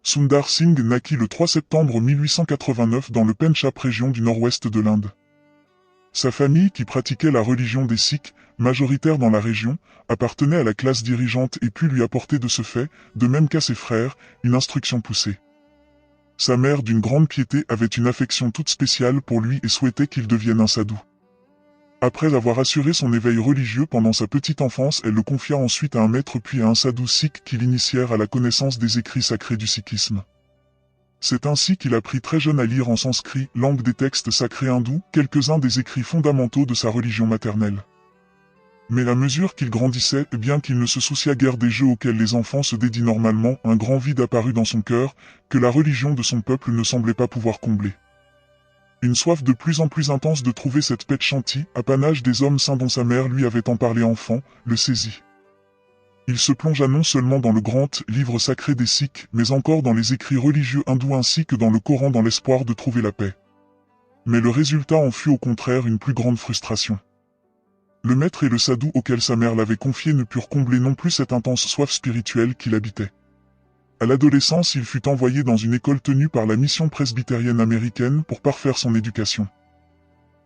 Sundar Singh naquit le 3 septembre 1889 dans le Pendjab, région du nord-ouest de l'Inde. Sa famille, qui pratiquait la religion des Sikhs, majoritaire dans la région, appartenait à la classe dirigeante et put lui apporter de ce fait, de même qu'à ses frères, une instruction poussée. Sa mère, d'une grande piété, avait une affection toute spéciale pour lui et souhaitait qu'il devienne un sadhu. Après avoir assuré son éveil religieux pendant sa petite enfance, elle le confia ensuite à un maître puis à un sadhu sikh qui l'initièrent à la connaissance des écrits sacrés du sikhisme. C'est ainsi qu'il apprit très jeune à lire en sanskrit, langue des textes sacrés hindous, quelques-uns des écrits fondamentaux de sa religion maternelle. Mais à mesure qu'il grandissait, bien qu'il ne se souciât guère des jeux auxquels les enfants se dédient normalement, un grand vide apparut dans son cœur, que la religion de son peuple ne semblait pas pouvoir combler. Une soif de plus en plus intense de trouver cette paix chantie, apanage des hommes saints dont sa mère lui avait tant parlé enfant, le saisit. Il se plongea non seulement dans le grand livre sacré des Sikhs, mais encore dans les écrits religieux hindous ainsi que dans le Coran dans l'espoir de trouver la paix. Mais le résultat en fut au contraire une plus grande frustration. Le maître et le sadhu auquel sa mère l'avait confié ne purent combler non plus cette intense soif spirituelle qui l'habitait. À l'adolescence, il fut envoyé dans une école tenue par la mission presbytérienne américaine pour parfaire son éducation.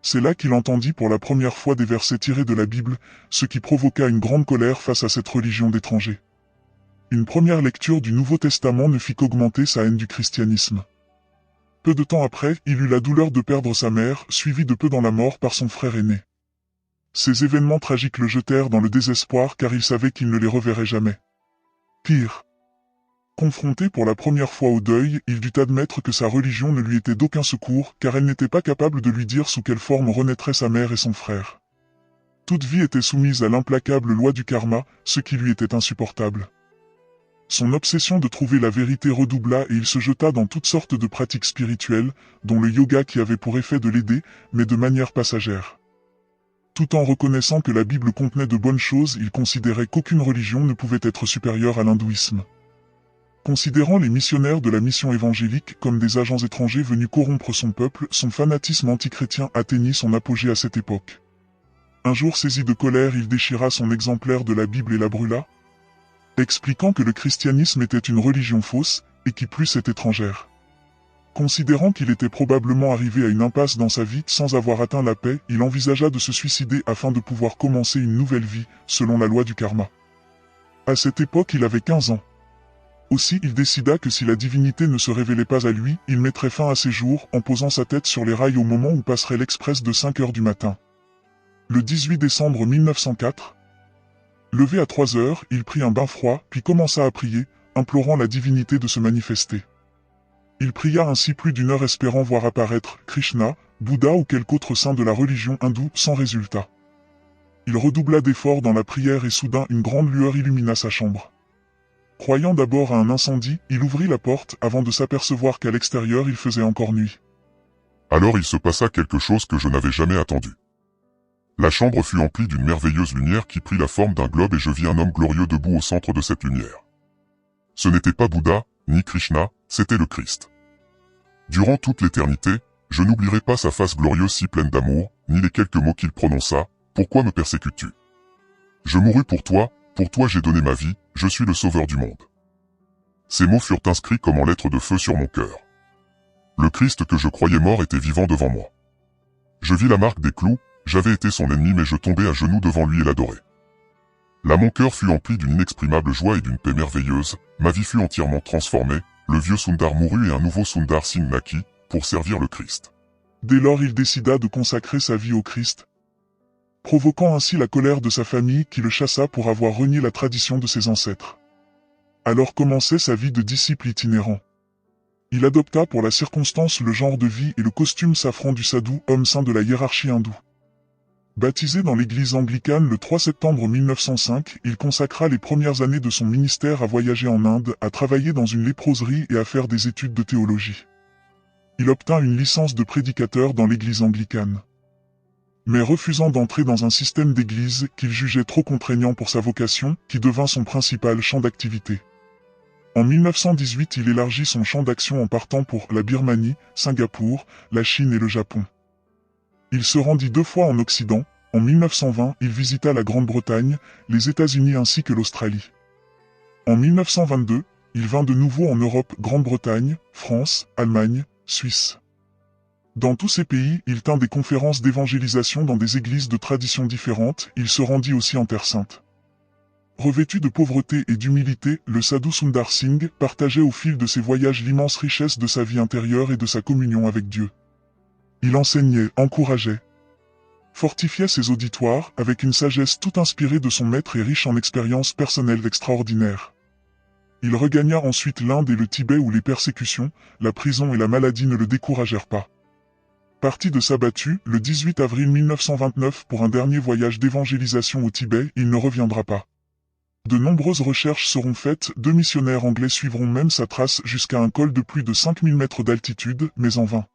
C'est là qu'il entendit pour la première fois des versets tirés de la Bible, ce qui provoqua une grande colère face à cette religion d'étrangers. Une première lecture du Nouveau Testament ne fit qu'augmenter sa haine du christianisme. Peu de temps après, il eut la douleur de perdre sa mère, suivie de peu dans la mort par son frère aîné. Ces événements tragiques le jetèrent dans le désespoir car il savait qu'il ne les reverrait jamais. Pire. Confronté pour la première fois au deuil, il dut admettre que sa religion ne lui était d'aucun secours, car elle n'était pas capable de lui dire sous quelle forme renaîtraient sa mère et son frère. Toute vie était soumise à l'implacable loi du karma, ce qui lui était insupportable. Son obsession de trouver la vérité redoubla et il se jeta dans toutes sortes de pratiques spirituelles, dont le yoga qui avait pour effet de l'aider, mais de manière passagère. Tout en reconnaissant que la Bible contenait de bonnes choses, il considérait qu'aucune religion ne pouvait être supérieure à l'hindouisme. Considérant les missionnaires de la mission évangélique comme des agents étrangers venus corrompre son peuple, son fanatisme antichrétien atteignit son apogée à cette époque. Un jour saisi de colère, il déchira son exemplaire de la Bible et la brûla, expliquant que le christianisme était une religion fausse, et qui plus est étrangère. Considérant qu'il était probablement arrivé à une impasse dans sa vie sans avoir atteint la paix, il envisagea de se suicider afin de pouvoir commencer une nouvelle vie, selon la loi du karma. À cette époque, il avait 15 ans. Aussi, il décida que si la divinité ne se révélait pas à lui, il mettrait fin à ses jours en posant sa tête sur les rails au moment où passerait l'express de 5 heures du matin. Le 18 décembre 1904, levé à 3 heures, il prit un bain froid, puis commença à prier, implorant la divinité de se manifester. Il pria ainsi plus d'une heure espérant voir apparaître Krishna, Bouddha ou quelque autre saint de la religion hindoue sans résultat. Il redoubla d'efforts dans la prière et soudain une grande lueur illumina sa chambre. Croyant d'abord à un incendie, il ouvrit la porte avant de s'apercevoir qu'à l'extérieur il faisait encore nuit. Alors il se passa quelque chose que je n'avais jamais attendu. La chambre fut emplie d'une merveilleuse lumière qui prit la forme d'un globe et je vis un homme glorieux debout au centre de cette lumière. Ce n'était pas Bouddha, ni Krishna, c'était le Christ. Durant toute l'éternité, je n'oublierai pas sa face glorieuse si pleine d'amour, ni les quelques mots qu'il prononça, « Pourquoi me persécutes-tu ? Je mourus pour toi j'ai donné ma vie, je suis le sauveur du monde. » Ces mots furent inscrits comme en lettres de feu sur mon cœur. Le Christ que je croyais mort était vivant devant moi. Je vis la marque des clous, j'avais été son ennemi mais je tombai à genoux devant lui et l'adorai. Là mon cœur fut empli d'une inexprimable joie et d'une paix merveilleuse, ma vie fut entièrement transformée, le vieux Sundar mourut et un nouveau Sundar Singh naquit, pour servir le Christ. Dès lors il décida de consacrer sa vie au Christ, provoquant ainsi la colère de sa famille qui le chassa pour avoir renié la tradition de ses ancêtres. Alors commençait sa vie de disciple itinérant. Il adopta pour la circonstance le genre de vie et le costume safran du sadhu, homme saint de la hiérarchie hindoue. Baptisé dans l'église anglicane le 3 septembre 1905, il consacra les premières années de son ministère à voyager en Inde, à travailler dans une léproserie et à faire des études de théologie. Il obtint une licence de prédicateur dans l'église anglicane. Mais refusant d'entrer dans un système d'église qu'il jugeait trop contraignant pour sa vocation, qui devint son principal champ d'activité. En 1918, il élargit son champ d'action en partant pour la Birmanie, Singapour, la Chine et le Japon. Il se rendit 2 fois en Occident. En 1920, il visita la Grande-Bretagne, les États-Unis ainsi que l'Australie. En 1922, Il vint de nouveau en Europe, Grande-Bretagne, France, Allemagne, Suisse. Dans tous ces pays, il tint des conférences d'évangélisation dans des églises de traditions différentes, il se rendit aussi en Terre Sainte. Revêtu de pauvreté et d'humilité, le Sadhu Sundar Singh partageait au fil de ses voyages l'immense richesse de sa vie intérieure et de sa communion avec Dieu. Il enseignait, encourageait, fortifiait ses auditoires avec une sagesse tout inspirée de son maître et riche en expériences personnelles extraordinaires. Il regagna ensuite l'Inde et le Tibet où les persécutions, la prison et la maladie ne le découragèrent pas. Parti de Sabattu, le 18 avril 1929 pour un dernier voyage d'évangélisation au Tibet, il ne reviendra pas. De nombreuses recherches seront faites, 2 missionnaires anglais suivront même sa trace jusqu'à un col de plus de 5000 mètres d'altitude, mais en vain.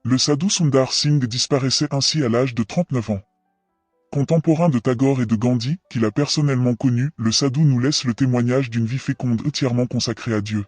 Le Sadhu Sundar Singh disparaissait ainsi à l'âge de 39 ans. Contemporain de Tagore et de Gandhi, qu'il a personnellement connu, le Sadhu nous laisse le témoignage d'une vie féconde entièrement consacrée à Dieu.